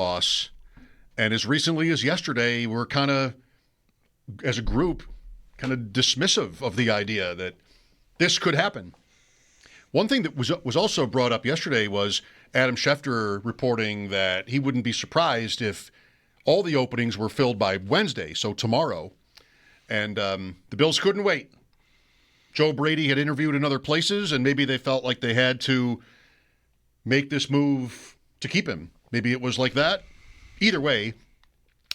us. And as recently as yesterday, we're kind of, as a group, kind of dismissive of the idea that this could happen. One thing that was also brought up yesterday was Adam Schefter reporting that he wouldn't be surprised if all the openings were filled by Wednesday, so tomorrow. And the Bills couldn't wait. Joe Brady had interviewed in other places, and maybe they felt like they had to make this move to keep him. Maybe it was like that. Either way,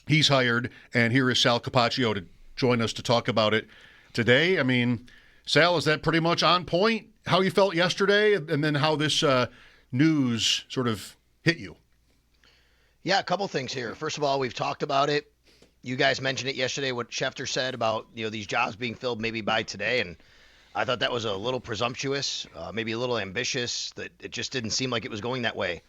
he's hired, and here is Sal Capaccio to join us to talk about it today. I mean, Sal, is that pretty much on point, how you felt yesterday, and then how this news sort of hit you? Yeah, a couple things here. First of all, we've talked about it. You guys mentioned it yesterday, what Schefter said about these jobs being filled maybe by today, and I thought that was a little presumptuous, maybe a little ambitious, that it just didn't seem like it was going that way.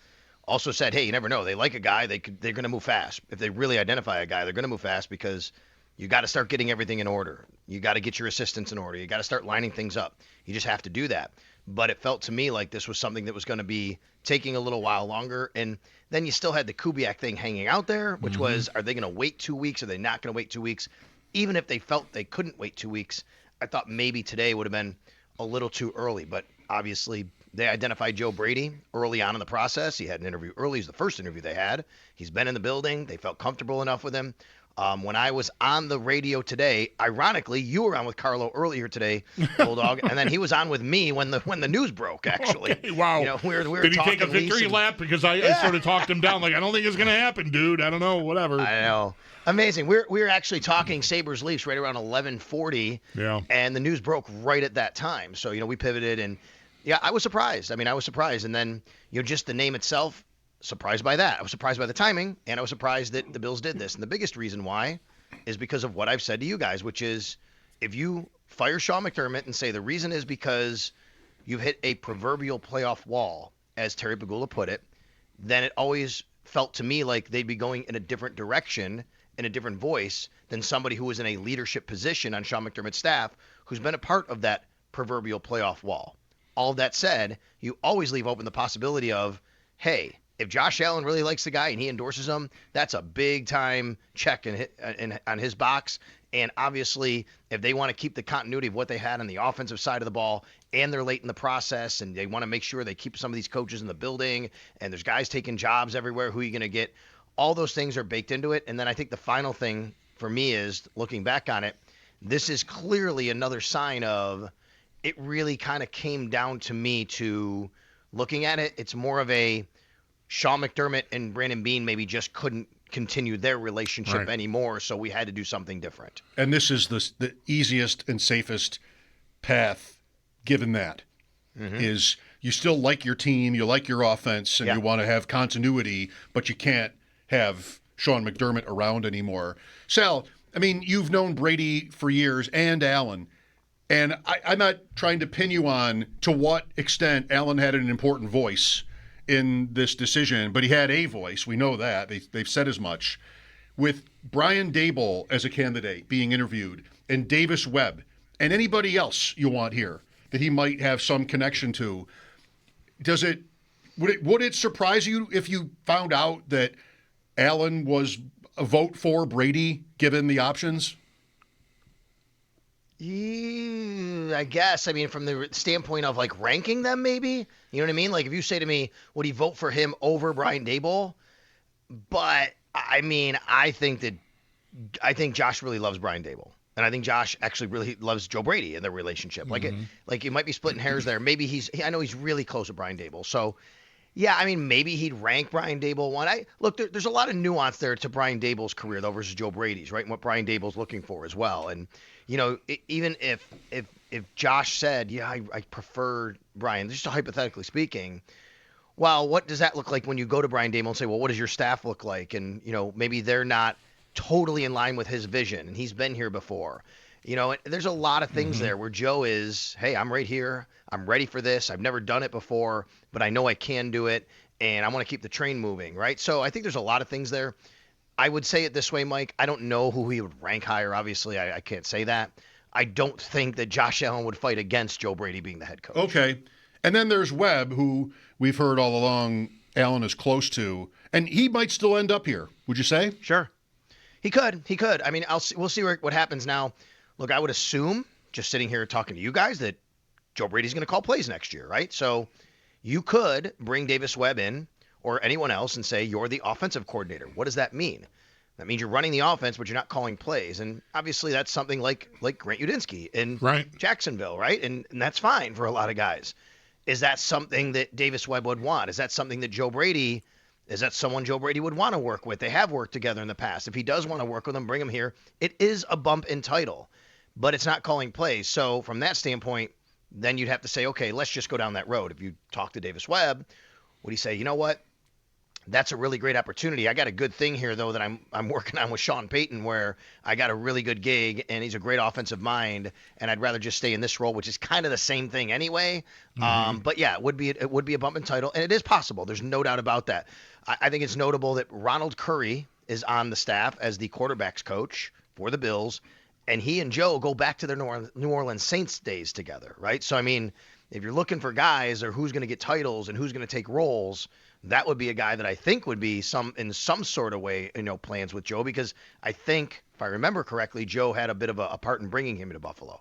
Also said, hey, you never know. They like a guy, they're going to move fast. If they really identify a guy, they're going to move fast because you got to start getting everything in order. You got to get your assistants in order. You got to start lining things up. You just have to do that. But it felt to me like this was something that was going to be taking a little while longer. And then you still had the Kubiak thing hanging out there, which was, are they going to wait 2 weeks? Are they not going to wait 2 weeks? Even if they felt they couldn't wait 2 weeks, I thought maybe today would have been a little too early. But obviously they identified Joe Brady early on in the process. He had an interview early. He's the first interview they had. He's been in the building. They felt comfortable enough with him. When I was on the radio today, ironically, you were on with Carlo earlier today, Bulldog, and then he was on with me when the news broke. Actually, okay, wow. We were Did he talking take a victory lap? Because I sort of talked him down, like, I don't think it's going to happen, dude. I don't know, whatever. I know, amazing. We were actually talking Sabres Leafs right around 11:40, and the news broke right at that time. So we pivoted, and yeah, I was surprised. I was surprised, and then just the name itself. Surprised by that. I was surprised by the timing, and I was surprised that the Bills did this. And the biggest reason why is because of what I've said to you guys, which is if you fire Sean McDermott and say the reason is because you've hit a proverbial playoff wall, as Terry Pegula put it, then it always felt to me like they'd be going in a different direction, in a different voice than somebody who was in a leadership position on Sean McDermott's staff who's been a part of that proverbial playoff wall. All that said, you always leave open the possibility of, hey, if Josh Allen really likes the guy and he endorses him, that's a big-time check on his box. And obviously, if they want to keep the continuity of what they had on the offensive side of the ball and they're late in the process and they want to make sure they keep some of these coaches in the building and there's guys taking jobs everywhere, who are you going to get? All those things are baked into it. And then I think the final thing for me is, looking back on it, this is clearly another sign of it really kind of came down to me to looking at it. It's more of a Sean McDermott and Brandon Beane maybe just couldn't continue their relationship anymore, so we had to do something different. And this is the easiest and safest path, given that, is you still like your team, you like your offense, and you want to have continuity, but you can't have Sean McDermott around anymore. Sal, you've known Brady for years and Allen, and I'm not trying to pin you on to what extent Allen had an important voice in this decision, but he had a voice. We know that. They've said as much. With Brian Daboll as a candidate being interviewed, and Davis Webb, and anybody else you want here that he might have some connection to, would it surprise you if you found out that Allen was a vote for Brady, given the options? I guess. From the standpoint of ranking them, maybe. You know what I mean? If you say to me, would he vote for him over Brian Daboll? But I think Josh really loves Brian Daboll, and I think Josh actually really loves Joe Brady and their relationship. You might be splitting hairs there. Maybe I know he's really close with Brian Daboll, so. Yeah, maybe he'd rank Brian Daboll one. Look, there's a lot of nuance there to Brian Daboll's career, though, versus Joe Brady's, right? And what Brian Daboll's looking for as well. And, even if Josh said, yeah, I prefer Brian, just hypothetically speaking, well, what does that look like when you go to Brian Daboll and say, well, what does your staff look like? And, maybe they're not totally in line with his vision, and he's been here before. There's a lot of things there where Joe is, hey, I'm right here. I'm ready for this. I've never done it before, but I know I can do it, and I want to keep the train moving, right? So I think there's a lot of things there. I would say it this way, Mike. I don't know who he would rank higher. Obviously, I can't say that. I don't think that Josh Allen would fight against Joe Brady being the head coach. Okay. And then there's Webb, who we've heard all along Allen is close to, and he might still end up here. Would you say? Sure. He could. I mean, we'll see what happens now. Look, I would assume, just sitting here talking to you guys, that Joe Brady's going to call plays next year, right? So you could bring Davis Webb in or anyone else and say, you're the offensive coordinator. What does that mean? That means you're running the offense, but you're not calling plays. And obviously that's something like Grant Udinski in Jacksonville, right? And that's fine for a lot of guys. Is that something that Davis Webb would want? Is that something that is that someone Joe Brady would want to work with? They have worked together in the past. If he does want to work with them, bring him here. It is a bump in title, but it's not calling plays. So from that standpoint, then you'd have to say, okay, let's just go down that road. If you talk to Davis Webb, would he say, you know what? That's a really great opportunity. I got a good thing here, though, that I'm working on with Sean Payton, where I got a really good gig, and he's a great offensive mind, and I'd rather just stay in this role, which is kind of the same thing anyway. But yeah, it would be a bump in title, and it is possible. There's no doubt about that. I think it's notable that Ronald Curry is on the staff as the quarterbacks coach for the Bills, and he and Joe go back to their New Orleans Saints days together, right? So I mean, if you're looking for guys or who's going to get titles and who's going to take roles, that would be a guy that I think would be in some sort of way, plans with Joe, because I think, if I remember correctly, Joe had a bit of a part in bringing him to Buffalo.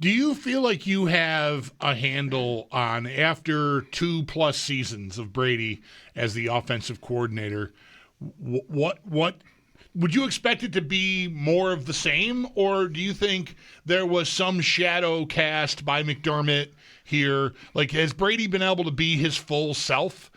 Do you feel like you have a handle on, after 2+ seasons of Brady as the offensive coordinator, what would you expect it to be more of the same, or do you think there was some shadow cast by McDermott here? Like, has Brady been able to be his full self?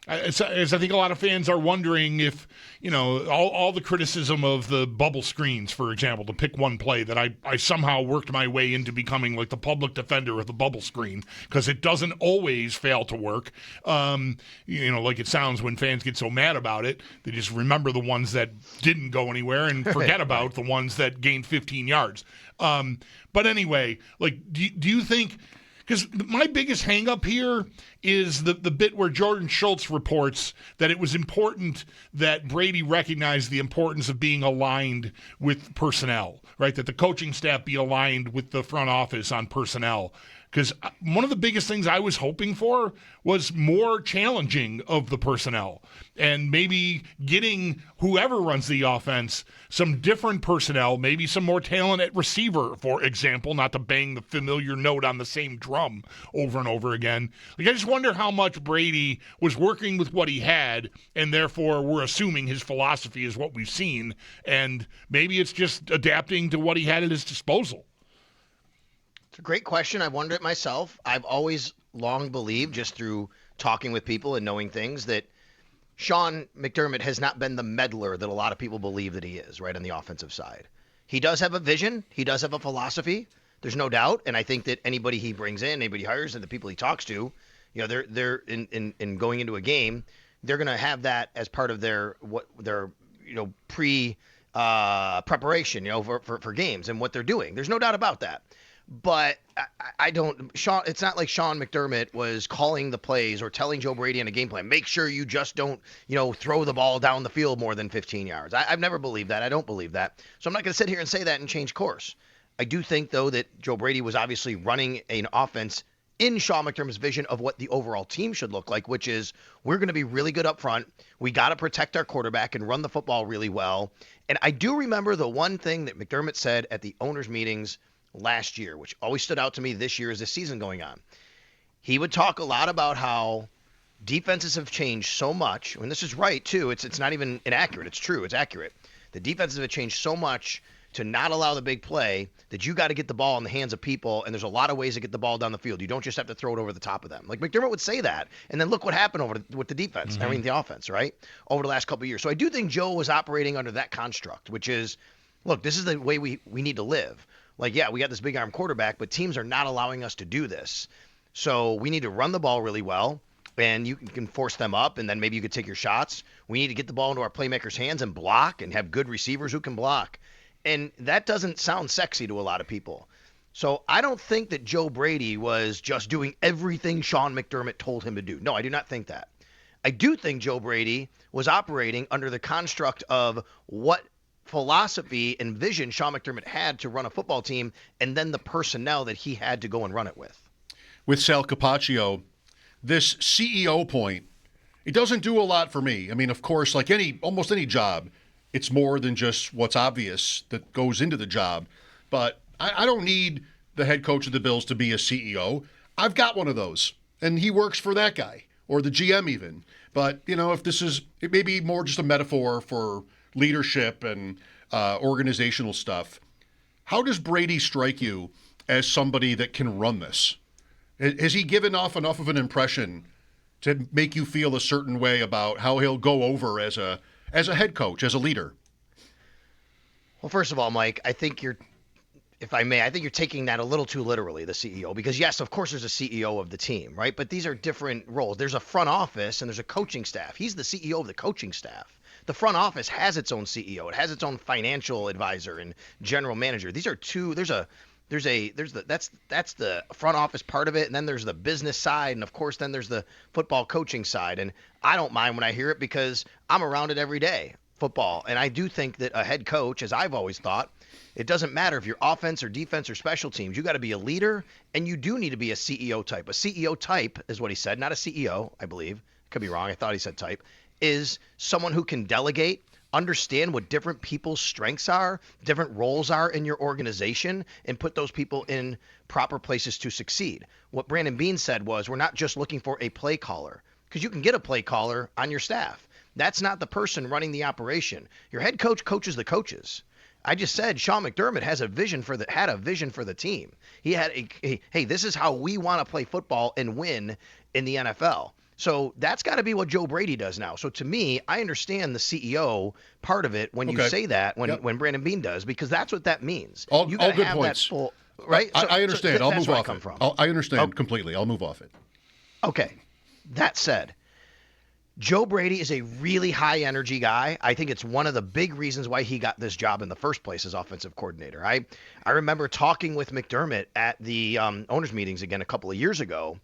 As I think a lot of fans are wondering if, all the criticism of the bubble screens, for example, to pick one play that I somehow worked my way into becoming like the public defender of the bubble screen, because it doesn't always fail to work. Like it sounds when fans get so mad about it, they just remember the ones that didn't go anywhere and forget about the ones that gained 15 yards. But anyway, like, do you think... Because my biggest hang-up here is the bit where Jordan Schultz reports that it was important that Brady recognized the importance of being aligned with personnel, right? That the coaching staff be aligned with the front office on personnel. Because one of the biggest things I was hoping for was more challenging of the personnel, and maybe getting whoever runs the offense some different personnel, maybe some more talent at receiver, for example, not to bang the familiar note on the same drum over and over again. Like, I just wonder how much Brady was working with what he had, and therefore we're assuming his philosophy is what we've seen, and maybe it's just adapting to what he had at his disposal. It's a great question. I've wondered it myself. I've always long believed, just through talking with people and knowing things, that Sean McDermott has not been the meddler that a lot of people believe that he is, right, on the offensive side. He does have a vision. He does have a philosophy. There's no doubt. And I think that anybody he brings in, anybody he hires, and the people he talks to, they're in going into a game, they're going to have that as part of their preparation, for games and what they're doing. There's no doubt about that. But it's not like Sean McDermott was calling the plays or telling Joe Brady in a game plan, make sure you just don't, throw the ball down the field more than 15 yards. I've never believed that. I don't believe that. So I'm not going to sit here and say that and change course. I do think, though, that Joe Brady was obviously running an offense in Sean McDermott's vision of what the overall team should look like, which is we're going to be really good up front. We got to protect our quarterback and run the football really well. And I do remember the one thing that McDermott said at the owners' meetings last year, which always stood out to me this year as the season going on. He would talk a lot about how defenses have changed so much, and this is right too. It's not even inaccurate. It's true. It's accurate. The defenses have changed so much to not allow the big play that you got to get the ball in the hands of people, and there's a lot of ways to get the ball down the field. You don't just have to throw it over the top of them. Like McDermott would say that, and then look what happened with the defense. I mean, the offense, right, over the last couple of years. So I do think Joe was operating under that construct, which is, look, this is the way we need to live. Like, yeah, we got this big arm quarterback, but teams are not allowing us to do this. So we need to run the ball really well, and you can force them up, and then maybe you could take your shots. We need to get the ball into our playmakers' hands and block and have good receivers who can block. And that doesn't sound sexy to a lot of people. So I don't think that Joe Brady was just doing everything Sean McDermott told him to do. No, I do not think that. I do think Joe Brady was operating under the construct of what philosophy and vision Sean McDermott had to run a football team, and then the personnel that he had to go and run it with. With Sal Capaccio, this CEO point, it doesn't do a lot for me. I mean, of course, like almost any job, it's more than just what's obvious that goes into the job. But I don't need the head coach of the Bills to be a CEO. I've got one of those, and he works for that guy, or the GM even. But, if this is, it may be more just a metaphor for leadership and organizational stuff. How does Brady strike you as somebody that can run this? Has he given off enough of an impression to make you feel a certain way about how he'll go over as a head coach, as a leader? Well, first of all, Mike, I think you're taking that a little too literally, the CEO, because yes, of course there's a CEO of the team, right? But these are different roles. There's a front office and there's a coaching staff. He's the CEO of the coaching staff. The front office has its own CEO. It has its own financial advisor and general manager. These are two. That's the front office part of it, and then there's the business side, and of course then there's the football coaching side. And I don't mind when I hear it because I'm around it every day, football. And I do think that a head coach, as I've always thought, it doesn't matter if you're offense or defense or special teams. You got to be a leader, and you do need to be a CEO type. A CEO type is what he said, not a CEO, I believe. Could be wrong. I thought he said type. Is someone who can delegate, understand what different people's strengths are, different roles are in your organization, and put those people in proper places to succeed. What Brandon Beane said was, we're not just looking for a play caller, because you can get a play caller on your staff. That's not the person running the operation. Your head coach coaches the coaches. I just said Sean McDermott had a vision for the team. He had hey, this is how we want to play football and win in the NFL. So that's got to be what Joe Brady does now. So to me, I understand the CEO part of it when you say that, when Brandon Beane does, because that's what that means. All you good have points. That full, right? I understand. I'll move off it. I understand completely. I'll move off it. Okay. That said, Joe Brady is a really high-energy guy. I think it's one of the big reasons why he got this job in the first place as offensive coordinator. I remember talking with McDermott at the owners' meetings again a couple of years ago,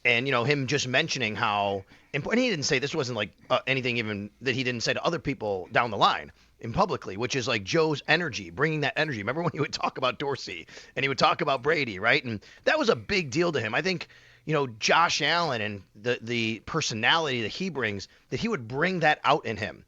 and him just mentioning how important. He didn't say this wasn't like anything even that he didn't say to other people down the line and publicly, which is like Joe's energy, bringing that energy. Remember when he would talk about Dorsey and he would talk about Brady, right? And that was a big deal to him. I think Josh Allen and the personality that he brings, that he would bring that out in him.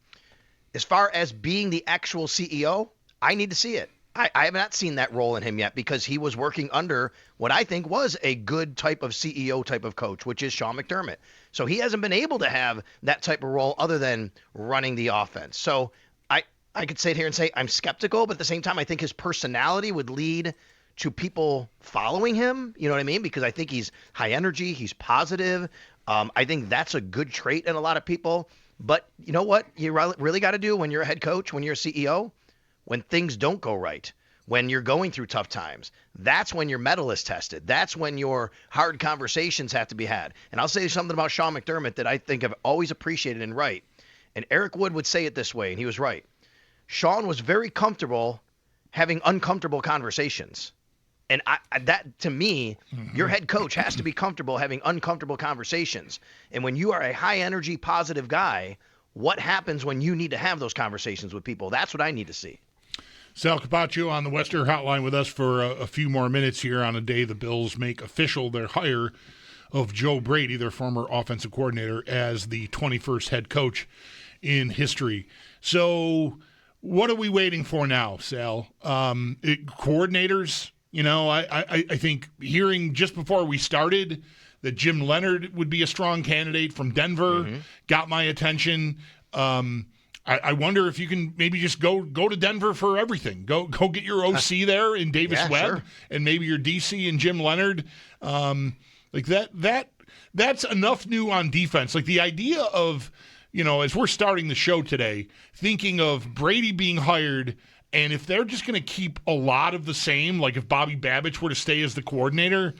As far as being the actual CEO, I need to see it. I have not seen that role in him yet because he was working under what I think was a good type of CEO type of coach, which is Sean McDermott. So he hasn't been able to have that type of role other than running the offense. So I could sit here and say I'm skeptical, but at the same time, I think his personality would lead to people following him, you know what I mean? Because I think he's high energy, he's positive. I think that's a good trait in a lot of people. But you know what you really got to do when you're a head coach, when you're a CEO? When things don't go right, when you're going through tough times, that's when your mettle is tested. That's when your hard conversations have to be had. And I'll say something about Sean McDermott that I think I've always appreciated and right. And Eric Wood would say it this way, and he was right. Sean was very comfortable having uncomfortable conversations. And that, to me, your head coach has to be comfortable having uncomfortable conversations. And when you are a high-energy, positive guy, what happens when you need to have those conversations with people? That's what I need to see. Sal Capaccio on the Western Hotline with us for a few more minutes here on a day the Bills make official their hire of Joe Brady, their former offensive coordinator, as the 21st head coach in history. So what are we waiting for now, Sal? Coordinators, I think hearing just before we started that Jim Leonard would be a strong candidate from Denver got my attention. I wonder if you can maybe just go to Denver for everything. Go get your OC there in Davis Webb, sure. And maybe your DC and Jim Leonard. Like that's enough new on defense. Like the idea of, as we're starting the show today, thinking of Brady being hired, and if they're just going to keep a lot of the same, like if Bobby Babich were to stay as the coordinator,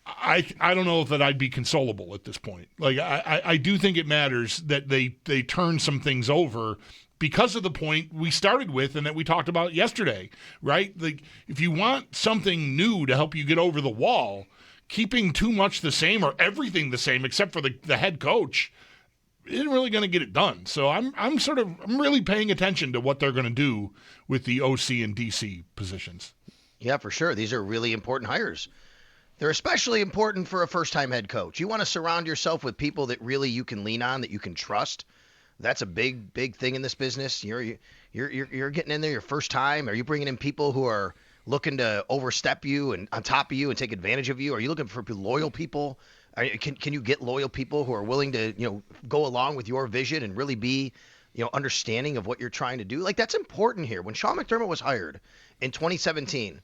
I don't know if that I'd be consolable at this point. Like I do think it matters that they turn some things over because of the point we started with and that we talked about yesterday, right? Like if you want something new to help you get over the wall, keeping too much the same or everything the same except for the head coach isn't really going to get it done. So I'm really paying attention to what they're going to do with the OC and DC positions. Yeah, for sure. These are really important hires. They're especially important for a first-time head coach. You want to surround yourself with people that really you can lean on, that you can trust. That's a big, big thing in this business. You're getting in there your first time. Are you bringing in people who are looking to overstep you and on top of you and take advantage of you? Are you looking for loyal people? Can you get loyal people who are willing to go along with your vision and really be understanding of what you're trying to do? Like, that's important here. When Sean McDermott was hired in 2017.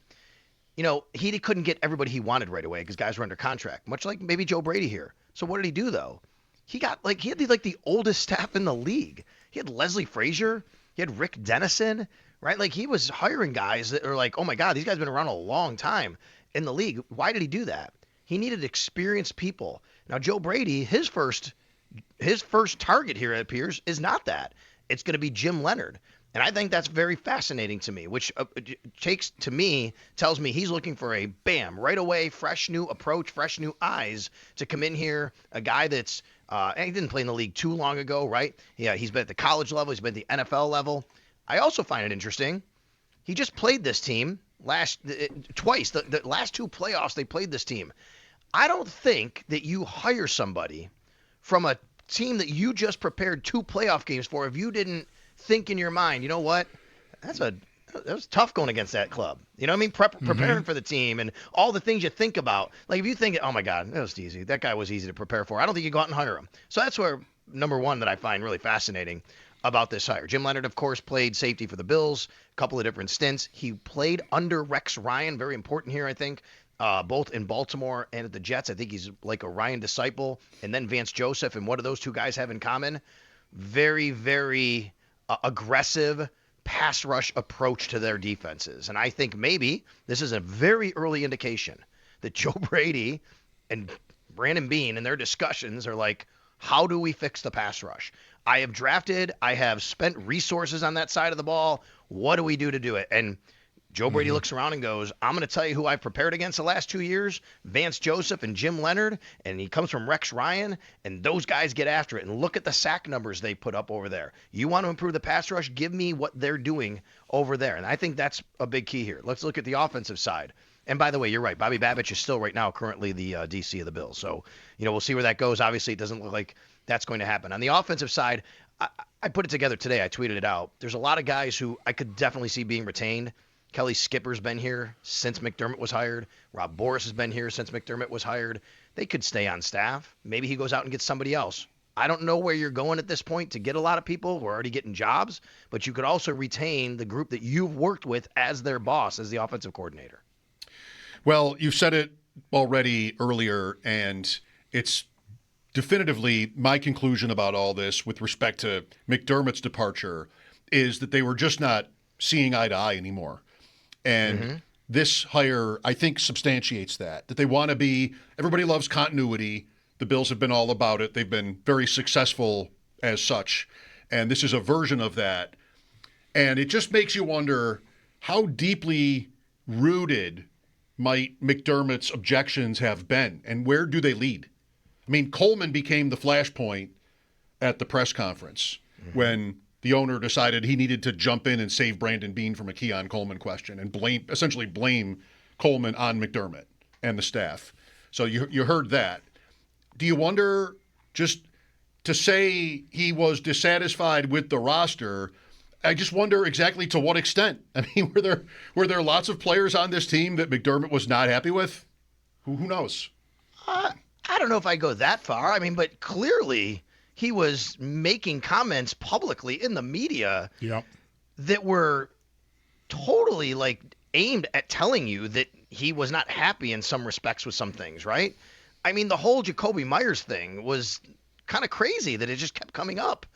He couldn't get everybody he wanted right away because guys were under contract, much like maybe Joe Brady here. So what did he do, though? He had the oldest staff in the league. He had Leslie Frazier. He had Rick Dennison, right? Like, he was hiring guys that are like, oh, my God, these guys have been around a long time in the league. Why did he do that? He needed experienced people. Now, Joe Brady, his first target here, it appears, is not that. It's going to be Jim Leonard. And I think that's very fascinating to me, which tells me he's looking for a bam, right away, fresh new approach, fresh new eyes to come in here. A guy that's he didn't play in the league too long ago, right? Yeah, he's been at the college level, he's been at the NFL level. I also find it interesting. He just played this team twice. The last two playoffs they played this team. I don't think that you hire somebody from a team that you just prepared 2 playoff games for if you didn't think in your mind, you know what? That was tough going against that club. You know what I mean? Preparing for the team and all the things you think about. Like, if you think, oh my God, that was easy. That guy was easy to prepare for. I don't think you go out and hire him. So that's where number one that I find really fascinating about this hire. Jim Leonard, of course, played safety for the Bills, a couple of different stints. He played under Rex Ryan, very important here, I think, both in Baltimore and at the Jets. I think he's like a Ryan disciple. And then Vance Joseph. And what do those two guys have in common? Very, very aggressive pass rush approach to their defenses. And I think maybe this is a very early indication that Joe Brady and Brandon Beane in their discussions are like, how do we fix the pass rush? I have spent resources on that side of the ball. What do we do to do it? And Joe Brady looks around and goes, I'm going to tell you who I've prepared against the last 2 years, Vance Joseph and Jim Leonard, and he comes from Rex Ryan, and those guys get after it. And look at the sack numbers they put up over there. You want to improve the pass rush? Give me what they're doing over there. And I think that's a big key here. Let's look at the offensive side. And by the way, you're right. Bobby Babich is still right now currently the DC of the Bills. So, we'll see where that goes. Obviously, it doesn't look like that's going to happen. On the offensive side, I put it together today. I tweeted it out. There's a lot of guys who I could definitely see being retained. Kelly Skipper's been here since McDermott was hired. Rob Boris has been here since McDermott was hired. They could stay on staff. Maybe he goes out and gets somebody else. I don't know where you're going at this point to get a lot of people who are already getting jobs, but you could also retain the group that you've worked with as their boss, as the offensive coordinator. Well, you said it already earlier, and it's definitively my conclusion about all this with respect to McDermott's departure is that they were just not seeing eye to eye anymore. And this hire, I think, substantiates that they want to be – everybody loves continuity. The Bills have been all about it. They've been very successful as such. And this is a version of that. And it just makes you wonder how deeply rooted might McDermott's objections have been, and where do they lead? I mean, Coleman became the flashpoint at the press conference when the owner decided he needed to jump in and save Brandon Beane from a Keon Coleman question and essentially blame Coleman on McDermott and the staff. So you heard that. Do you wonder, just to say he was dissatisfied with the roster, I just wonder exactly to what extent. I mean, were there lots of players on this team that McDermott was not happy with? Who knows? I don't know if I go that far. I mean, but clearly he was making comments publicly in the media that were totally aimed at telling you that he was not happy in some respects with some things, right? I mean, the whole Jacoby Myers thing was kind of crazy that it just kept coming up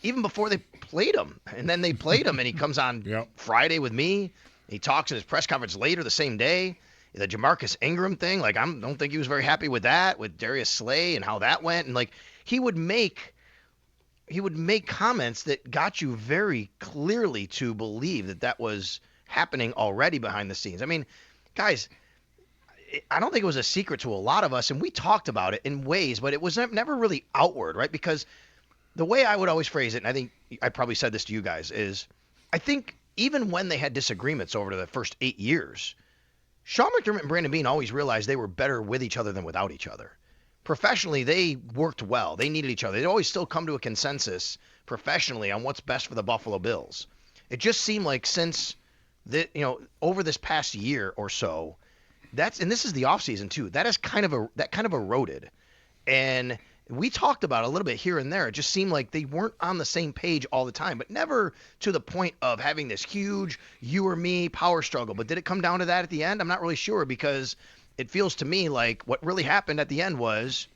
even before they played him. And then they played him, and he comes on Friday with me. He talks in his press conference later the same day. The Jamarcus Ingram thing, I don't think he was very happy with that, with Darius Slay and how that went. And he would make comments that got you very clearly to believe that was happening already behind the scenes. I mean, guys, I don't think it was a secret to a lot of us, and we talked about it in ways, but it was never really outward, right? Because the way I would always phrase it, and I think I probably said this to you guys, is I think even when they had disagreements over the first 8 years, Sean McDermott and Brandon Beane always realized they were better with each other than without each other. Professionally, they worked well. They needed each other. They'd always still come to a consensus professionally on what's best for the Buffalo Bills. It just seemed like since over this past year or so, and this is the offseason too, that kind of eroded. And we talked about it a little bit here and there. It just seemed like they weren't on the same page all the time, but never to the point of having this huge you or me power struggle. But did it come down to that at the end? I'm not really sure, because it feels to me like what really happened at the end was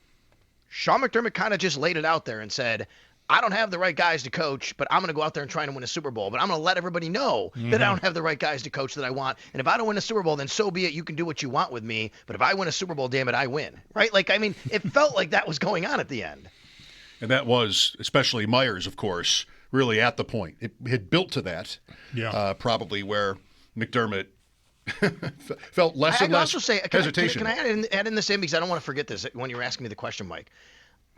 Sean McDermott kind of just laid it out there and said, I don't have the right guys to coach, but I'm going to go out there and try to win a Super Bowl. But I'm going to let everybody know that I don't have the right guys to coach that I want. And if I don't win a Super Bowl, then so be it. You can do what you want with me. But if I win a Super Bowl, damn it, I win. Right? Like, I mean, it felt like that was going on at the end. And that was, especially Myers, of course, really at the point. It had built to that, probably where McDermott felt less and less hesitation. Can I add in the same, because I don't want to forget this when you were asking me the question, Mike.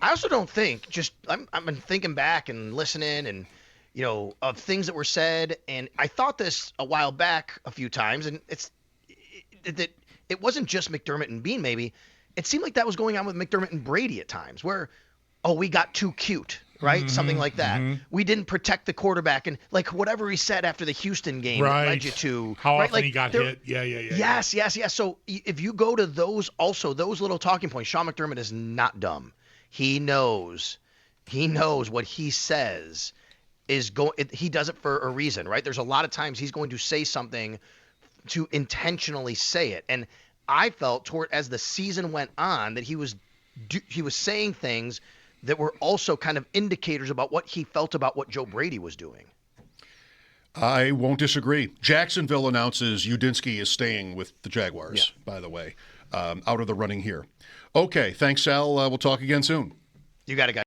I also don't think, I've been thinking back and listening and, of things that were said, and I thought this a while back a few times, and it wasn't just McDermott and Beane maybe. It seemed like that was going on with McDermott and Brady at times, where, we got too cute, right? Something like that. We didn't protect the quarterback, and like whatever he said after the Houston game led you to. How right? often he got hit. Yeah. Yes. So if you go to those little talking points, Sean McDermott is not dumb. He knows what he says he does it for a reason, right? There's a lot of times he's going to say something to intentionally say it. And I felt as the season went on that he was saying things that were also kind of indicators about what he felt about what Joe Brady was doing. I won't disagree. Jacksonville announces Udinski is staying with the Jaguars, by the way, out of the running here. Okay, thanks, Sal. We'll talk again soon. You got it, guys.